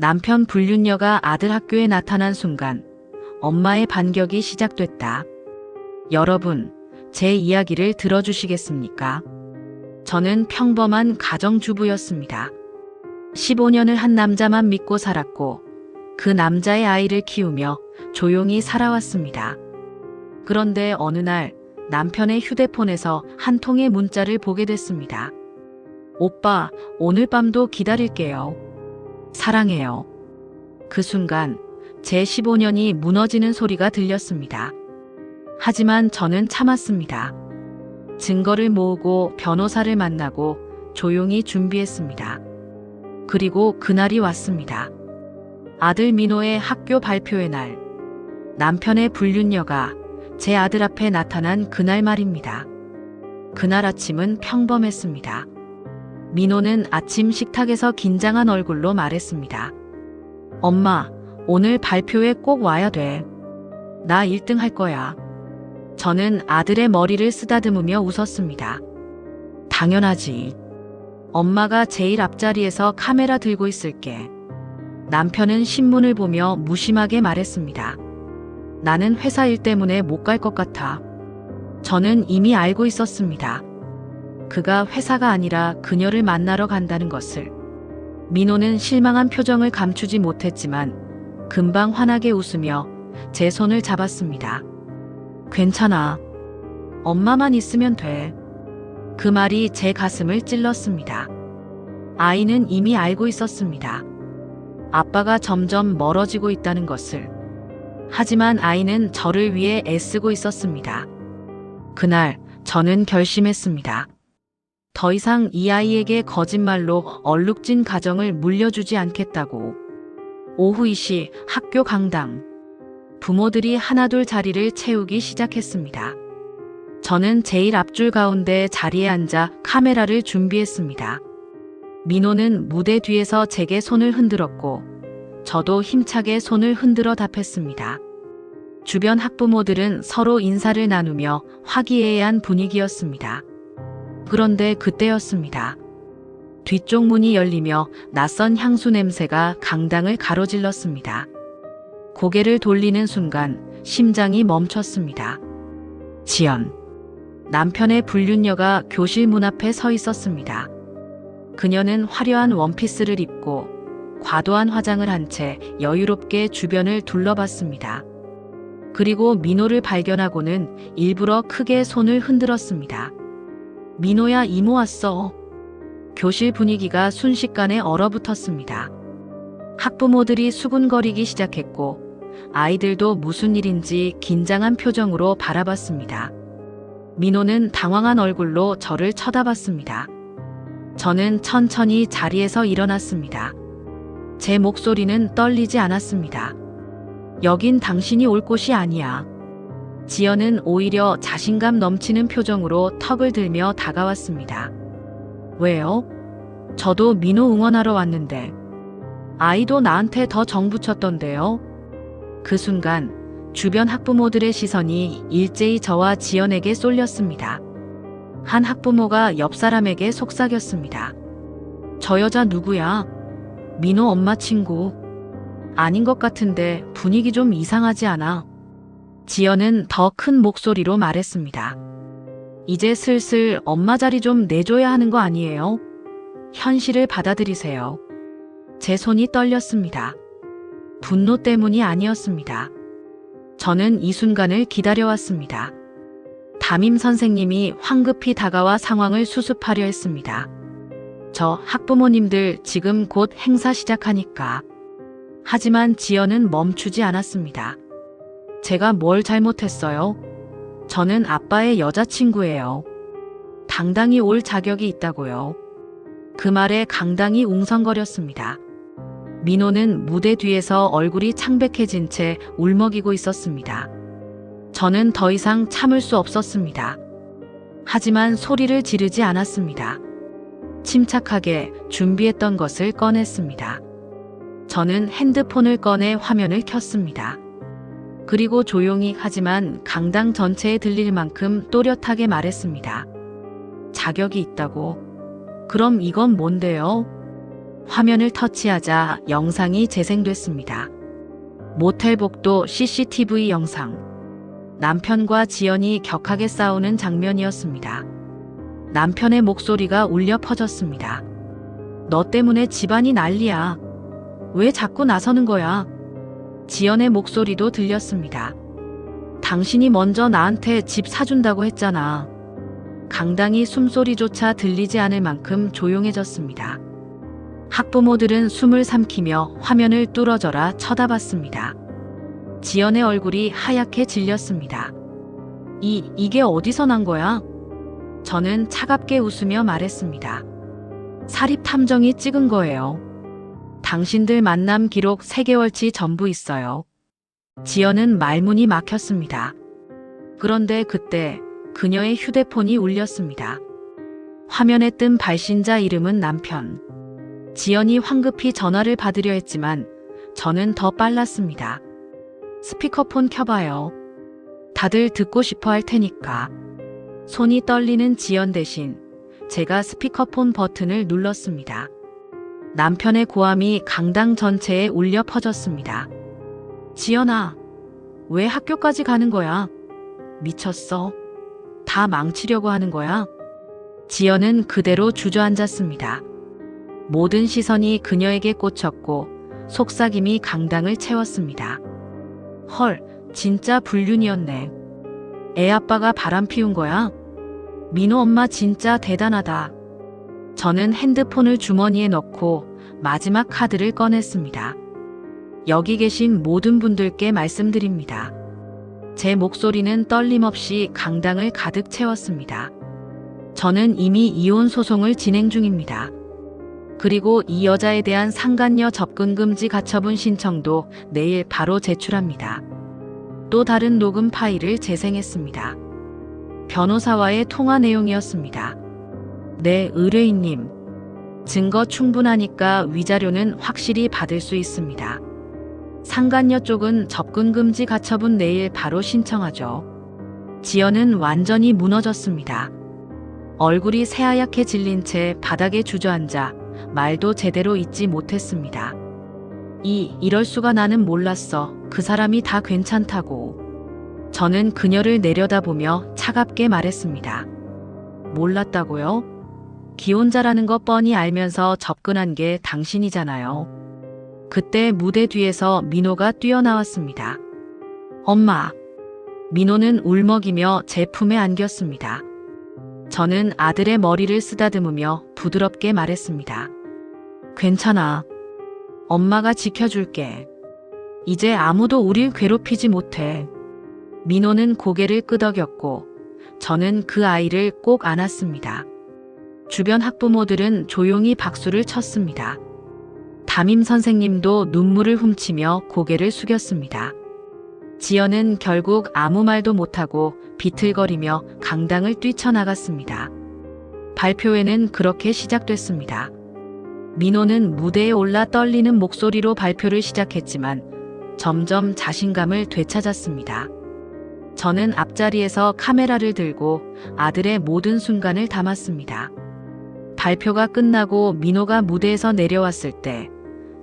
남편 불륜녀가 아들 학교에 나타난 순간 엄마의 반격이 시작됐다. 여러분, 제 이야기를 들어주시겠습니까? 저는 평범한 가정주부였습니다. 15년을 한 남자만 믿고 살았고 그 남자의 아이를 키우며 조용히 살아왔습니다. 그런데 어느 날 남편의 휴대폰에서 한 통의 문자를 보게 됐습니다. 오빠, 오늘 밤도 기다릴게요. 사랑해요. 그 순간 제 15년이 무너지는 소리가 들렸습니다. 하지만 저는 참았습니다. 증거를 모으고 변호사를 만나고 조용히 준비했습니다. 그리고 그날이 왔습니다. 아들 민호의 학교 발표의 날, 남편의 불륜녀가 제 아들 앞에 나타난 그날 말입니다. 그날 아침은 평범했습니다. 민호는 아침 식탁에서 긴장한 얼굴로 말했습니다. 엄마, 오늘 발표회 꼭 와야 돼. 나 1등 할 거야. 저는 아들의 머리를 쓰다듬으며 웃었습니다. 당연하지. 엄마가 제일 앞자리에서 카메라 들고 있을게. 남편은 신문을 보며 무심하게 말했습니다. 나는 회사 일 때문에 못 갈 것 같아. 저는 이미 알고 있었습니다. 그가 회사가 아니라 그녀를 만나러 간다는 것을. 민호는 실망한 표정을 감추지 못했지만 금방 환하게 웃으며 제 손을 잡았습니다. 괜찮아. 엄마만 있으면 돼. 그 말이 제 가슴을 찔렀습니다. 아이는 이미 알고 있었습니다. 아빠가 점점 멀어지고 있다는 것을. 하지만 아이는 저를 위해 애쓰고 있었습니다. 그날 저는 결심했습니다. 더 이상 이 아이에게 거짓말로 얼룩진 가정을 물려주지 않겠다고. 오후 2시 학교 강당. 부모들이 하나둘 자리를 채우기 시작했습니다. 저는 제일 앞줄 가운데 자리에 앉아 카메라를 준비했습니다. 민호는 무대 뒤에서 제게 손을 흔들었고 저도 힘차게 손을 흔들어 답했습니다. 주변 학부모들은 서로 인사를 나누며 화기애애한 분위기였습니다. 그런데 그때였습니다. 뒤쪽 문이 열리며 낯선 향수 냄새가 강당을 가로질렀습니다. 고개를 돌리는 순간 심장이 멈췄습니다. 지연. 남편의 불륜녀가 교실 문 앞에 서 있었습니다. 그녀는 화려한 원피스를 입고 과도한 화장을 한 채 여유롭게 주변을 둘러봤습니다. 그리고 민호를 발견하고는 일부러 크게 손을 흔들었습니다. 민호야, 이모 왔어. 교실 분위기가 순식간에 얼어붙었습니다. 학부모들이 수군거리기 시작했고 아이들도 무슨 일인지 긴장한 표정으로 바라봤습니다. 민호는 당황한 얼굴로 저를 쳐다봤습니다. 저는 천천히 자리에서 일어났습니다. 제 목소리는 떨리지 않았습니다. 여긴 당신이 올 곳이 아니야. 지연은 오히려 자신감 넘치는 표정으로 턱을 들며 다가왔습니다. 왜요? 저도 민호 응원하러 왔는데. 아이도 나한테 더 정붙였던데요. 그 순간 주변 학부모들의 시선이 일제히 저와 지연에게 쏠렸습니다. 한 학부모가 옆 사람에게 속삭였습니다. 저 여자 누구야? 민호 엄마 친구. 아닌 것 같은데 분위기 좀 이상하지 않아? 지연은 더 큰 목소리로 말했습니다. 이제 슬슬 엄마 자리 좀 내줘야 하는 거 아니에요? 현실을 받아들이세요. 제 손이 떨렸습니다. 분노 때문이 아니었습니다. 저는 이 순간을 기다려왔습니다. 담임 선생님이 황급히 다가와 상황을 수습하려 했습니다. 저 학부모님들 지금 곧 행사 시작하니까. 하지만 지연은 멈추지 않았습니다. 제가 뭘 잘못했어요? 저는 아빠의 여자친구예요. 당당히 올 자격이 있다고요. 그 말에 강당이 웅성거렸습니다. 민호는 무대 뒤에서 얼굴이 창백해진 채 울먹이고 있었습니다. 저는 더 이상 참을 수 없었습니다. 하지만 소리를 지르지 않았습니다. 침착하게 준비했던 것을 꺼냈습니다. 저는 핸드폰을 꺼내 화면을 켰습니다. 그리고 조용히 하지만 강당 전체에 들릴 만큼 또렷하게 말했습니다. 자격이 있다고? 그럼 이건 뭔데요? 화면을 터치하자 영상이 재생됐습니다. 모텔 복도 CCTV 영상. 남편과 지연이 격하게 싸우는 장면이었습니다. 남편의 목소리가 울려 퍼졌습니다. 너 때문에 집안이 난리야. 왜 자꾸 나서는 거야? 지연의 목소리도 들렸습니다. 당신이 먼저 나한테 집 사준다고 했잖아. 강당이 숨소리조차 들리지 않을 만큼 조용해졌습니다. 학부모들은 숨을 삼키며 화면을 뚫어져라 쳐다봤습니다. 지연의 얼굴이 하얗게 질렸습니다. 이게 어디서 난 거야? 저는 차갑게 웃으며 말했습니다. 사립 탐정이 찍은 거예요. 당신들 만남 기록 3개월치 전부 있어요. 지연은 말문이 막혔습니다. 그런데 그때 그녀의 휴대폰이 울렸습니다. 화면에 뜬 발신자 이름은 남편. 지연이 황급히 전화를 받으려 했지만 저는 더 빨랐습니다. 스피커폰 켜봐요. 다들 듣고 싶어 할 테니까. 손이 떨리는 지연 대신 제가 스피커폰 버튼을 눌렀습니다. 남편의 고함이 강당 전체에 울려 퍼졌습니다. 지연아, 왜 학교까지 가는 거야? 미쳤어? 다 망치려고 하는 거야? 지연은 그대로 주저앉았습니다. 모든 시선이 그녀에게 꽂혔고 속삭임이 강당을 채웠습니다. 헐, 진짜 불륜이었네. 애 아빠가 바람 피운 거야? 민호 엄마 진짜 대단하다. 저는 핸드폰을 주머니에 넣고 마지막 카드를 꺼냈습니다. 여기 계신 모든 분들께 말씀드립니다. 제 목소리는 떨림 없이 강당을 가득 채웠습니다. 저는 이미 이혼 소송을 진행 중입니다. 그리고 이 여자에 대한 상간녀 접근금지 가처분 신청도 내일 바로 제출합니다. 또 다른 녹음 파일을 재생했습니다. 변호사와의 통화 내용이었습니다. 네, 의뢰인님. 증거 충분하니까 위자료는 확실히 받을 수 있습니다. 상간녀 쪽은 접근금지 가처분 내일 바로 신청하죠. 지연은 완전히 무너졌습니다. 얼굴이 새하얗게 질린 채 바닥에 주저앉아 말도 제대로 잇지 못했습니다. 이럴 수가 나는 몰랐어. 그 사람이 다 괜찮다고. 저는 그녀를 내려다보며 차갑게 말했습니다. 몰랐다고요? 기혼자라는 거 뻔히 알면서 접근한 게 당신이잖아요. 그때 무대 뒤에서 민호가 뛰어나왔습니다. 엄마. 민호는 울먹이며 제 품에 안겼습니다. 저는 아들의 머리를 쓰다듬으며 부드럽게 말했습니다. 괜찮아. 엄마가 지켜줄게. 이제 아무도 우릴 괴롭히지 못해. 민호는 고개를 끄덕였고 저는 그 아이를 꼭 안았습니다. 주변 학부모들은 조용히 박수를 쳤습니다. 담임 선생님도 눈물을 훔치며 고개를 숙였습니다. 지연은 결국 아무 말도 못하고 비틀거리며 강당을 뛰쳐나갔습니다. 발표회는 그렇게 시작됐습니다. 민호는 무대에 올라 떨리는 목소리로 발표를 시작했지만 점점 자신감을 되찾았습니다. 저는 앞자리에서 카메라를 들고 아들의 모든 순간을 담았습니다. 발표가 끝나고 민호가 무대에서 내려왔을 때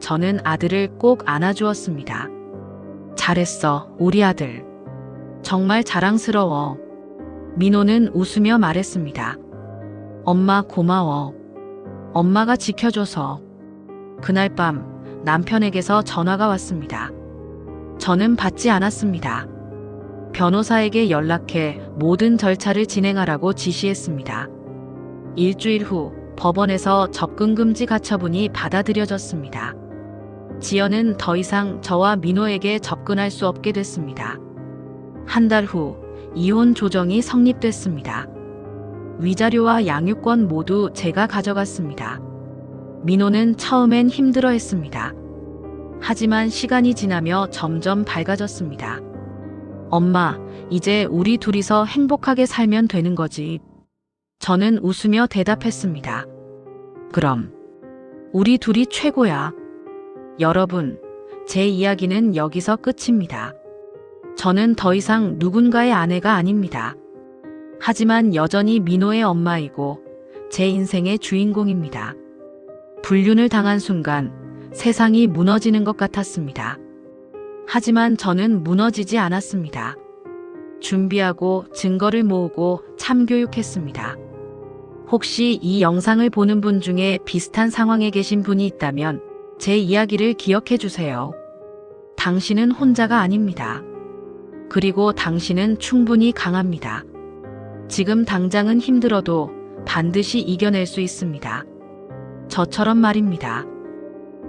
저는 아들을 꼭 안아주었습니다. 잘했어, 우리 아들. 정말 자랑스러워. 민호는 웃으며 말했습니다. 엄마 고마워. 엄마가 지켜줘서. 그날 밤 남편에게서 전화가 왔습니다. 저는 받지 않았습니다. 변호사에게 연락해 모든 절차를 진행하라고 지시했습니다. 일주일 후 법원에서 접근금지 가처분이 받아들여졌습니다. 지연은 더 이상 저와 민호에게 접근할 수 없게 됐습니다. 한 달 후 이혼 조정이 성립됐습니다. 위자료와 양육권 모두 제가 가져갔습니다. 민호는 처음엔 힘들어했습니다. 하지만 시간이 지나며 점점 밝아졌습니다. 엄마, 이제 우리 둘이서 행복하게 살면 되는 거지. 저는 웃으며 대답했습니다. 그럼. 우리 둘이 최고야. 여러분, 제 이야기는 여기서 끝입니다. 저는 더 이상 누군가의 아내가 아닙니다. 하지만 여전히 민호의 엄마이고 제 인생의 주인공입니다. 불륜을 당한 순간 세상이 무너지는 것 같았습니다. 하지만 저는 무너지지 않았습니다. 준비하고 증거를 모으고 참교육했습니다. 혹시 이 영상을 보는 분 중에 비슷한 상황에 계신 분이 있다면 제 이야기를 기억해 주세요. 당신은 혼자가 아닙니다. 그리고 당신은 충분히 강합니다. 지금 당장은 힘들어도 반드시 이겨낼 수 있습니다. 저처럼 말입니다.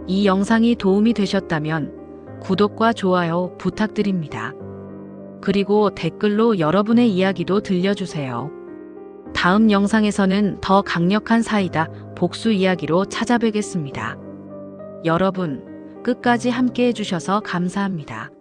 이 영상이 도움이 되셨다면 구독과 좋아요 부탁드립니다. 그리고 댓글로 여러분의 이야기도 들려주세요. 다음 영상에서는 더 강력한 사이다 복수 이야기로 찾아뵙겠습니다. 여러분, 끝까지 함께 해주셔서 감사합니다.